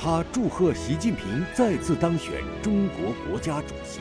他祝贺习近平再次当选中国国家主席。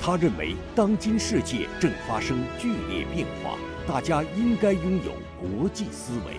他认为当今世界正发生剧烈变化，大家应该拥有国际思维。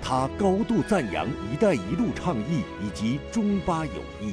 他高度赞扬“一带一路”倡议以及中巴友谊。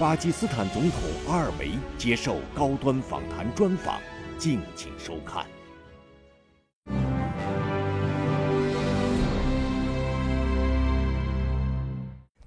巴基斯坦总统阿尔维接受高端访谈专访，敬请收看。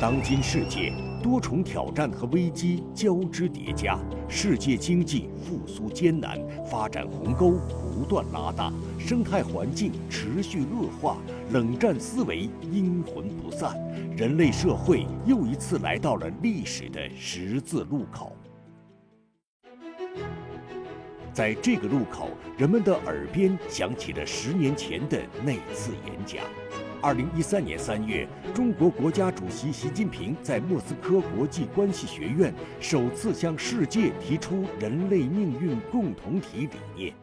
当今世界多重挑战和危机交织叠加，世界经济复苏艰难，发展鸿沟不断拉大，生态环境持续恶化，冷战思维阴魂不散，人类社会又一次来到了历史的十字路口。在这个路口，人们的耳边响起了10年前的那次演讲。2013年3月，中国国家主席习近平在莫斯科国际关系学院首次向世界提出人类命运共同体理念。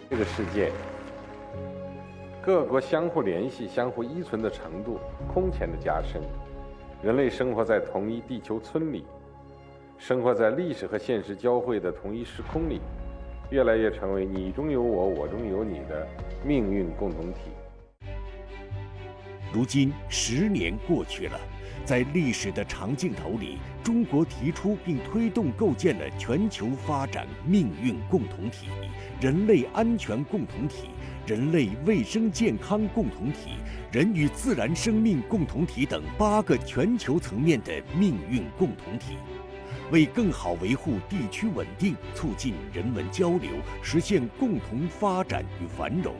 这个世界，各国相互联系、相互依存的程度空前的加深，人类生活在同一地球村里，生活在历史和现实交汇的同一时空里，越来越成为你中有我，我中有你的命运共同体。如今10年过去了，在历史的长镜头里，中国提出并推动构建了全球发展命运共同体、人类安全共同体、人类卫生健康共同体、人与自然生命共同体等8个全球层面的命运共同体。为更好维护地区稳定，促进人文交流，实现共同发展与繁荣，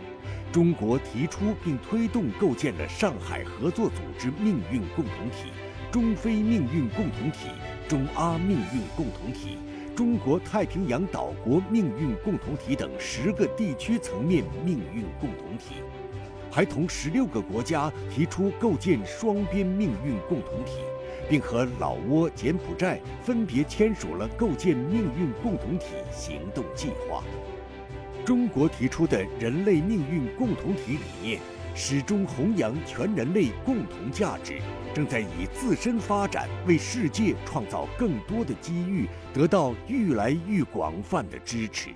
中国提出并推动构建了上海合作组织命运共同体、中非命运共同体、中阿命运共同体、中国太平洋岛国命运共同体等10个地区层面命运共同体，还同16个国家提出构建双边命运共同体，并和老挝、柬埔寨分别签署了构建命运共同体行动计划。中国提出的人类命运共同体理念，始终弘扬全人类共同价值，正在以自身发展为世界创造更多的機遇，得到愈来愈廣泛的支持。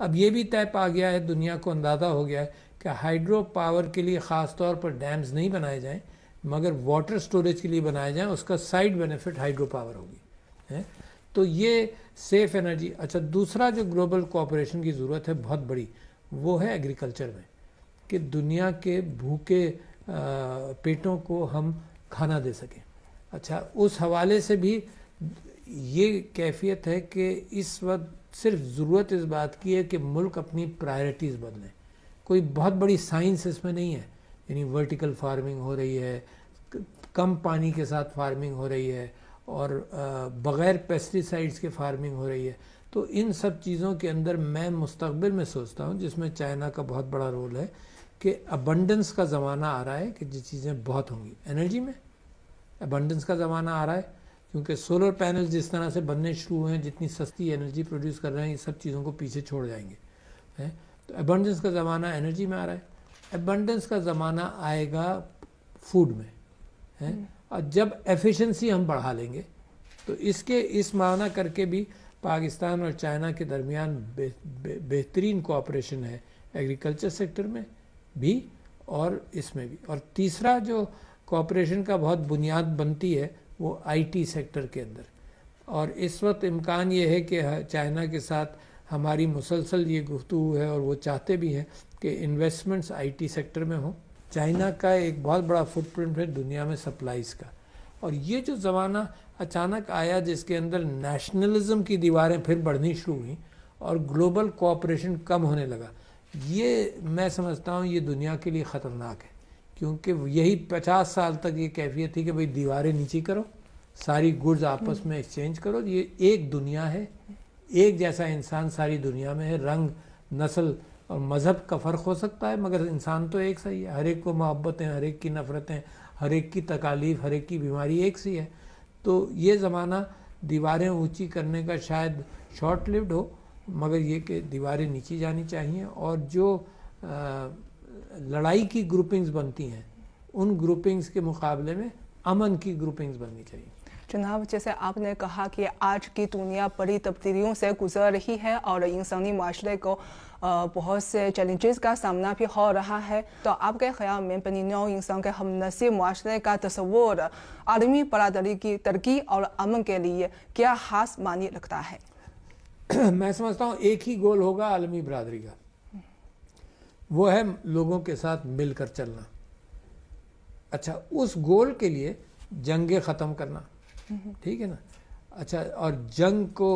اب یہ بھی طے پا گیا ہے, دنیا کو اندازہ ہو گیا ہے کہ ہائیڈرو پاور کے لیے خاص طور پر ڈیمز نہیں بنائے جائیں مگر واٹر سٹوریج کے لیے بنائے جائیں, اس کا سائڈ بینیفٹ ہائیڈرو پاور ہوگی. تو یہ سیف انرجی. اچھا, دوسرا جو گلوبل کوآپریشن کی ضرورت ہے بہت بڑی, وہ ہے ایگریکلچر میں, کہ دنیا کے بھوکے پیٹوں کو ہم کھانا دے سکیں. اچھا, اس حوالے سے بھی یہ کیفیت ہے کہ اس وقت صرف ضرورت اس بات کی ہے کہ ملک اپنی پرائرٹیز بدلیں. کوئی بہت بڑی سائنس اس میں نہیں ہے, یعنی ورٹیکل فارمنگ ہو رہی ہے, کم پانی کے ساتھ فارمنگ ہو رہی ہے, اور بغیر پیسٹی سائڈس کے فارمنگ ہو رہی ہے. تو ان سب چیزوں کے اندر میں مستقبل میں سوچتا ہوں, جس میں چائنا کا بہت بڑا رول ہے, کہ ابنڈنس کا زمانہ آ رہا ہے کہ جو چیزیں بہت ہوں گی. انرجی میں ابنڈنس کا زمانہ آ رہا ہے, کیونکہ سولر پینل جس طرح سے بننے شروع ہوئے ہیں, جتنی سستی انرجی پروڈیوس کر رہے ہیں, یہ سب چیزوں کو پیچھے چھوڑ جائیں گے. تو ابنڈنس کا زمانہ انرجی میں آ رہا ہے. ابنڈنس کا زمانہ آئے گا فوڈ میں, اور جب ایفیشنسی ہم بڑھا لیں گے تو اس معنی کر کے بھی پاکستان اور چائنا کے درمیان بہترین کوآپریشن ہے, ایگریکلچر سیکٹر میں بھی اور اس میں بھی. اور تیسرا جو کوآپریشن کا بہت بنیاد بنتی ہے وہ آئی ٹی سیکٹر کے اندر. اور اس وقت امکان یہ ہے کہ چائنا کے ساتھ ہماری مسلسل یہ گفتگو ہے, اور وہ چاہتے بھی ہیں کہ انویسٹمنٹس آئی ٹی سیکٹر میں ہوں. چائنا کا ایک بہت بڑا فٹ پرنٹ ہے دنیا میں سپلائز کا, اور یہ جو زمانہ اچانک آیا جس کے اندر نیشنلزم کی دیواریں پھر بڑھنی شروع ہوئیں اور گلوبل کوآپریشن کم ہونے لگا, یہ میں سمجھتا ہوں یہ دنیا کے لیے خطرناک ہے. کیونکہ یہی 50 سال تک یہ کیفیت تھی کہ بھئی دیواریں نیچی کرو, ساری گڈز آپس میں ایکسچینج کرو. یہ ایک دنیا ہے, ایک جیسا انسان ساری دنیا میں ہے, رنگ نسل اور مذہب کا فرق ہو سکتا ہے مگر انسان تو ایک صحیح ہے. ہر ایک کو محبتیں, ہر ایک کی نفرتیں, ہر ایک کی تکالیف, ہر ایک کی بیماری ایک سی ہے. تو یہ زمانہ دیواریں اونچی کرنے کا شاید شارٹ لیوڈ ہو, مگر یہ کہ دیواریں نیچی جانی چاہیے. اور جو لڑائی کی گروپنگز بنتی ہیں ان گروپنگز کے مقابلے میں امن کی گروپنگز بننی چاہیے. جناب, جیسے آپ نے کہا کہ آج کی دنیا بڑی تبدیلیوں سے گزر رہی ہے اور انسانی معاشرے کو بہت سے چیلنجز کا سامنا بھی ہو رہا ہے, تو آپ کے خیال میں بنی نوع انسان کے ہم نسل معاشرے کا تصور عالمی برادری کی ترقی اور امن کے لیے کیا خاص معنی رکھتا ہے؟ میں سمجھتا ہوں ایک ہی گول ہوگا عالمی برادری کا, وہ ہے لوگوں کے ساتھ مل کر چلنا. اچھا, اس گول کے لیے جنگیں ختم کرنا, ٹھیک ہے نا. اچھا, اور جنگ کو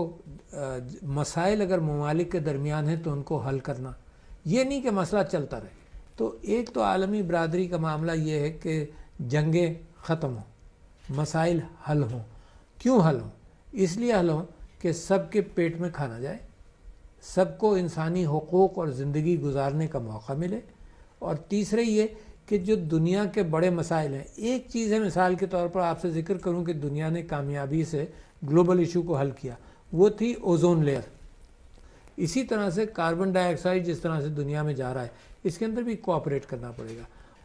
مسائل اگر ممالک کے درمیان ہیں تو ان کو حل کرنا, یہ نہیں کہ مسئلہ چلتا رہے. تو ایک تو عالمی برادری کا معاملہ یہ ہے کہ جنگیں ختم ہوں, مسائل حل ہوں. کیوں حل ہوں؟ اس لیے حل ہوں کہ سب کے پیٹ میں کھانا جائے, سب کو انسانی حقوق اور زندگی گزارنے کا موقع ملے. اور تیسرے یہ کہ جو دنیا کے بڑے مسائل ہیں, ایک چیز ہے مثال کے طور پر آپ سے ذکر کروں کہ دنیا نے کامیابی سے گلوبل ایشو کو حل کیا, وہ تھی اوزون لیئر. اسی طرح سے کاربن ڈائی آکسائڈ جس طرح سے دنیا میں جا رہا ہے, اس کے اندر بھی کوآپریٹ کرنا پڑے گا.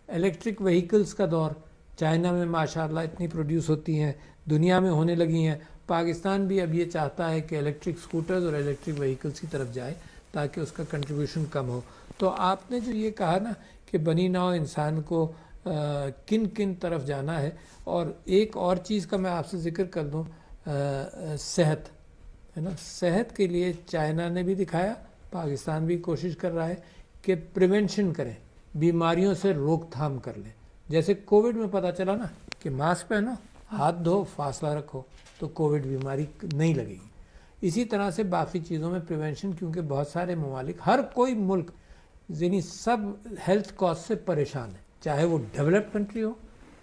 الیکٹرک وہیکلز کا دور, چائنا میں ماشاءاللہ اتنی پروڈیوس ہوتی ہیں, دنیا میں ہونے لگی ہیں. پاکستان بھی اب یہ چاہتا ہے کہ الیکٹرک سکوٹرز اور الیکٹرک وہیکلز کی طرف جائے تاکہ اس کا کنٹریبیوشن کم ہو. تو آپ نے جو یہ کہا نا کہ بنی نوع انسان کو کن کن طرف جانا ہے, اور ایک اور چیز کا میں آپ سے ذکر کر دوں, صحت ہے نا. صحت کے لیے چائنا نے بھی دکھایا, پاکستان بھی کوشش کر رہا ہے کہ پریونشن کریں, بیماریوں سے روک تھام کر لیں. جیسے کووڈ میں پتہ چلا نا کہ ماسک پہنو, ہاتھ دھو, فاصلہ رکھو, تو کووڈ بیماری نہیں لگے گی. اسی طرح سے باقی چیزوں میں پریونشن, کیونکہ بہت سارے ممالک, ہر کوئی ملک یعنی سب ہیلتھ کاسٹ سے پریشان ہے, چاہے وہ ڈیولپڈ کنٹری ہو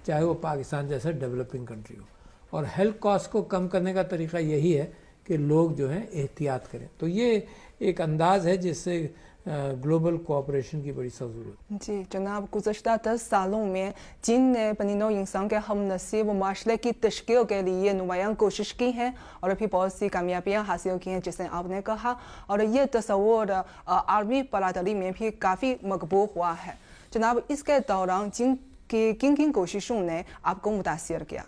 چاہے وہ پاکستان جیسا ڈیولپنگ کنٹری ہو. اور ہیلتھ کاسٹ کو کم کرنے کا طریقہ یہی ہے کہ لوگ جو ہیں احتیاط کریں. تو یہ ایک انداز ہے جس سے گلوبل کوآپریشن کی بڑی ضرورت. جی جناب, گزشتہ 10 سالوں میں چین نے بنی نوع انسان کے ہم نسل و معاشرے کی تشکیل کے لیے نمایاں کوشش کی ہے اور ابھی بہت سی کامیابیاں حاصل کی ہیں جیسے آپ نے کہا, اور یہ تصور عالمی برادری میں بھی کافی مقبول ہوا ہے. جناب, اس کے دوران چین کی کن کن کوششوں نے آپ کو متاثر کیا؟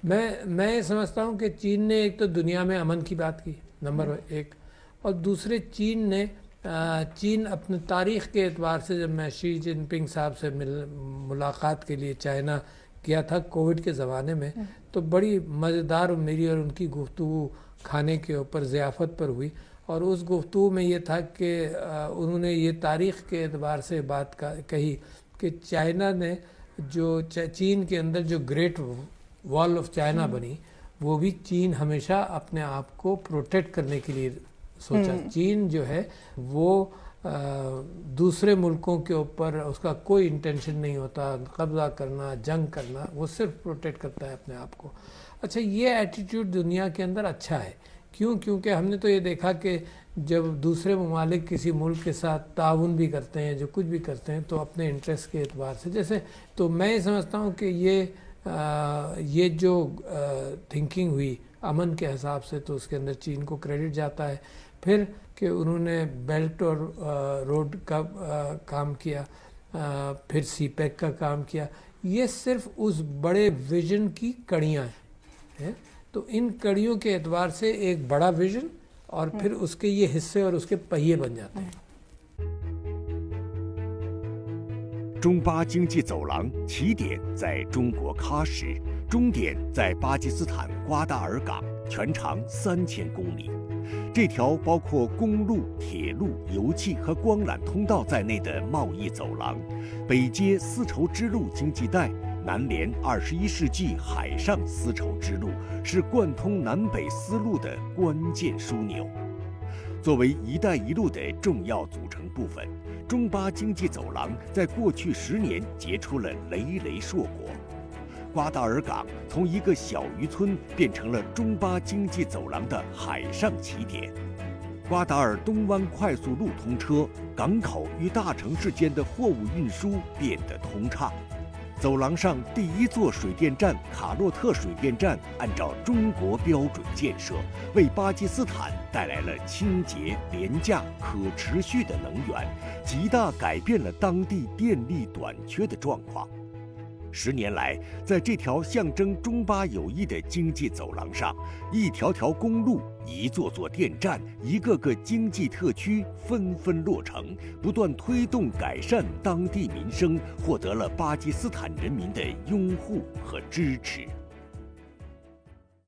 میں سمجھتا ہوں کہ چین نے ایک تو دنیا میں امن کی بات کی نمبر 1, اور دوسرے چین نے چین اپنے تاریخ کے اعتبار سے جب میں شی جن پنگ صاحب سے ملاقات کے لیے چائنا کیا تھا کووڈ کے زمانے میں، تو بڑی مزیدار میری اور ان کی گفتگو کھانے کے اوپر ضیافت پر ہوئی، اور اس گفتگو میں یہ تھا کہ انہوں نے یہ تاریخ کے اعتبار سے بات کہی کہ چائنا نے جو چین کے اندر جو گریٹ وال آف چائنا بنی، وہ بھی چین ہمیشہ اپنے آپ کو پروٹیکٹ کرنے کے لیے سوچا۔ چین جو ہے وہ دوسرے ملکوں کے اوپر اس کا کوئی انٹینشن نہیں ہوتا قبضہ کرنا، جنگ کرنا، وہ صرف پروٹیکٹ کرتا ہے اپنے آپ کو۔ اچھا، یہ ایٹیٹیوڈ دنیا کے اندر اچھا ہے، کیونکہ ہم نے تو یہ دیکھا کہ جب دوسرے ممالک کسی ملک کے ساتھ تعاون بھی کرتے ہیں، جو کچھ بھی کرتے ہیں، تو اپنے انٹرسٹ کے اعتبار سے، جیسے تو میں یہ سمجھتا ہوں کہ یہ جو تھنکنگ ہوئی امن کے حساب سے، تو اس کے اندر چین کو کریڈٹ جاتا ہے۔ پھر کہ انہوں نے بیلٹ اور روڈ کا کام کیا، پھر سی پیک کا کام کیا، یہ صرف اس بڑے ویژن کی کڑیاں ہیں۔ تو ان کڑیوں کے اعتبار سے ایک بڑا ویژن اور پھر اس کے یہ حصے اور اس کے پہیے بن جاتے ہیں۔ 中巴经济走廊起点在中国喀什，终点在巴基斯坦瓜达尔港，全长3000公里。这条包括公路、铁路、油气和光缆通道在内的贸易走廊，北接丝绸之路经济带，南连21世纪海上丝绸之路，是贯通南北丝路的关键枢纽。作为“一带一路”的重要组成部分，中巴经济走廊在过去10年结出了累累硕果。瓜达尔港从一个小渔村变成了中巴经济走廊的海上起点。瓜达尔东湾快速路通车，港口与大城市间的货物运输变得通畅。走廊上第一座水电站卡洛特水电站按照中国标准建设，为巴基斯坦带来了清洁、廉价、可持续的能源，极大改变了当地电力短缺的状况。10年来，在这条象征中巴友谊的经济走廊上，一条条公路、一座座电站、一个个经济特区纷纷落成，不断推动改善当地民生，获得了巴基斯坦人民的拥护和支持。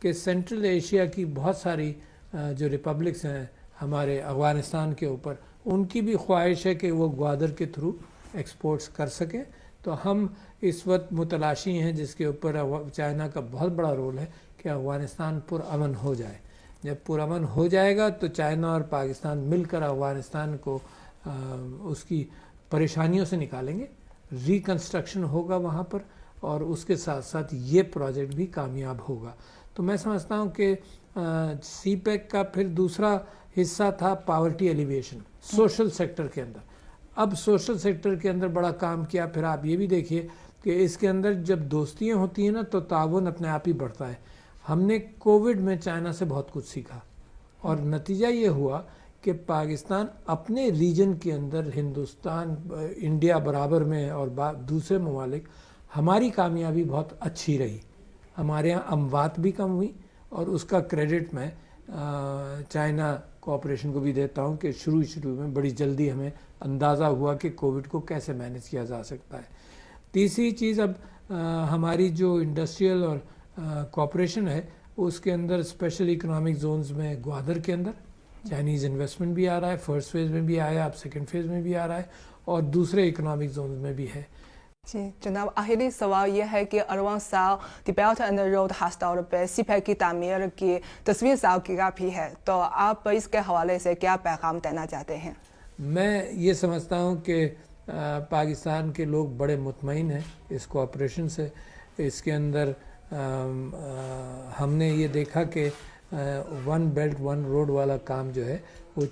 کہ سینٹرل ایشیا کی بہت ساری جو ریپبلکس ہیں ہمارے افغانستان کے اوپر، ان کی بھی خواہش ہے کہ وہ گوادر کے تھرو ایکسپورٹس کر سکیں. تو ہم اس وقت متلاشی ہیں جس کے اوپر چائنا کا بہت بڑا رول ہے کہ افغانستان پرامن ہو جائے. جب پرامن ہو جائے گا تو چائنا اور پاکستان مل کر افغانستان کو اس کی پریشانیوں سے نکالیں گے، ریکنسٹرکشن ہوگا وہاں پر، اور اس کے ساتھ ساتھ یہ پروجیکٹ بھی کامیاب ہوگا. تو میں سمجھتا ہوں کہ سی پیک کا پھر دوسرا حصہ تھا پاورٹی ایلیویشن سوشل سیکٹر کے اندر. اب سوشل سیکٹر کے اندر بڑا کام کیا. پھر آپ یہ بھی دیکھیے کہ اس کے اندر جب دوستیاں ہوتی ہیں نا تو تعاون اپنے آپ ہی بڑھتا ہے. ہم نے کووڈ میں چائنا سے بہت کچھ سیکھا، اور نتیجہ یہ ہوا کہ پاکستان اپنے ریجن کے اندر ہندوستان انڈیا برابر میں اور دوسرے ممالک، ہماری کامیابی بہت اچھی رہی. ہمارے ہاں اموات بھی کم ہوئی، اور اس کا کریڈٹ میں چائنا کوآپریشن کو بھی دیتا ہوں کہ شروع میں بڑی جلدی ہمیں اندازہ ہوا کہ کووڈ کو کیسے مینیج کیا جا سکتا ہے. تیسری چیز، اب ہماری جو انڈسٹریل اور کوآپریشن ہے اس کے اندر اسپیشل اکنامک زونز میں گوادر کے اندر چائنیز انویسٹمنٹ بھی آ رہا ہے. فرسٹ فیز میں بھی آیا، اب سیکنڈ فیز میں بھی آ رہا ہے، اور دوسرے اکنامک زونز میں بھی ہے. جی جناب، آخری سوال یہ ہے کہ اروان سال دی بیلٹ اینڈ روڈ ہسپتال پہ سی پیک کی تعمیر کی 10ویں سالگرہ بھی ہے، تو آپ اس کے حوالے سے کیا پیغام دینا چاہتے ہیں؟ میں یہ سمجھتا ہوں کہ پاکستان کے لوگ بڑے مطمئن ہیں اس کوآپریشن سے. اس کے اندر ہم نے یہ دیکھا کہ ون بیلٹ ون روڈ والا کام جو ہے وہ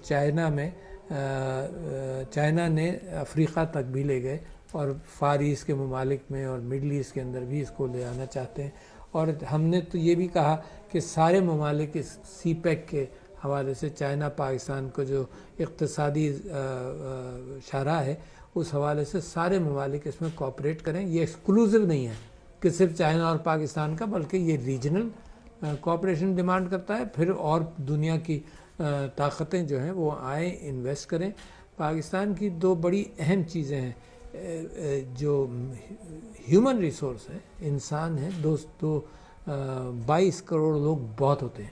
چائنا نے افریقہ تک بھی لے گئے، اور فار ایسٹ کے ممالک میں اور مڈل ایسٹ کے اندر بھی اس کو لے آنا چاہتے ہیں. اور ہم نے تو یہ بھی کہا کہ سارے ممالک اس سی پیک کے حوالے سے چائنا پاکستان کو جو اقتصادی شاہراہ ہے اس حوالے سے سارے ممالک اس میں کوآپریٹ کریں. یہ ایکسکلوزیو نہیں ہے کہ صرف چائنا اور پاکستان کا، بلکہ یہ ریجنل کوآپریشن ڈیمانڈ کرتا ہے. پھر اور دنیا کی طاقتیں جو ہیں وہ آئیں، انویسٹ کریں. پاکستان کی دو بڑی اہم چیزیں ہیں جو ہیومن ریسورس ہے، انسان ہیں. 22 کروڑ لوگ بہت ہوتے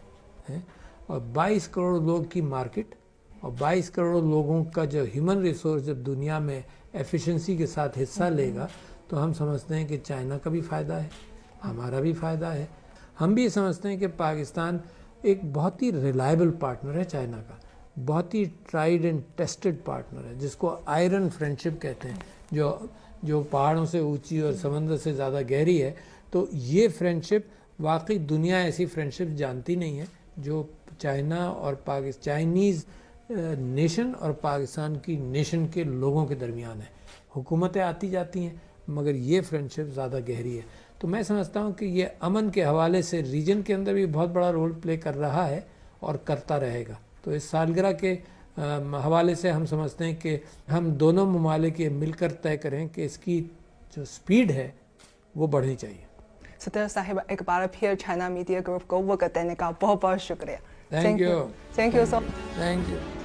ہیں، اور 22 کروڑ لوگ کی مارکیٹ اور 22 کروڑ لوگوں کا جو ہیومن ریسورس جب دنیا میں ایفیشنسی کے ساتھ حصہ لے گا تو ہم سمجھتے ہیں کہ چائنا کا بھی فائدہ ہے، ہمارا بھی فائدہ ہے. ہم بھی سمجھتے ہیں کہ پاکستان ایک بہت ہی ریلائبل پارٹنر ہے چائنا کا، بہت ہی ٹرائیڈ اینڈ ٹیسٹڈ پارٹنر ہے، جس کو آئرن فرینڈشپ کہتے ہیں، جو پہاڑوں سے اونچی اور سمندر سے زیادہ گہری ہے. تو یہ فرینڈشپ واقعی دنیا ایسی فرینڈشپ جانتی نہیں ہے جو چائنا اور چائنیز نیشن اور پاکستان کی نیشن کے لوگوں کے درمیان ہے. حکومتیں آتی جاتی ہیں مگر یہ فرینڈشپ زیادہ گہری ہے. تو میں سمجھتا ہوں کہ یہ امن کے حوالے سے ریجن کے اندر بھی بہت بڑا رول پلے کر رہا ہے اور کرتا رہے گا. تو اس سالگرہ کے حوالے سے ہم سمجھتے ہیں کہ ہم دونوں ممالک یہ مل کر طے کریں کہ اس کی جو سپیڈ ہے وہ بڑھنی چاہیے. صدر صاحب، ایک بار پھر چائنا میڈیا گروپ کو وقت دینے کا بہت بہت شکریہ. Thank you. Thank you so. Thank you.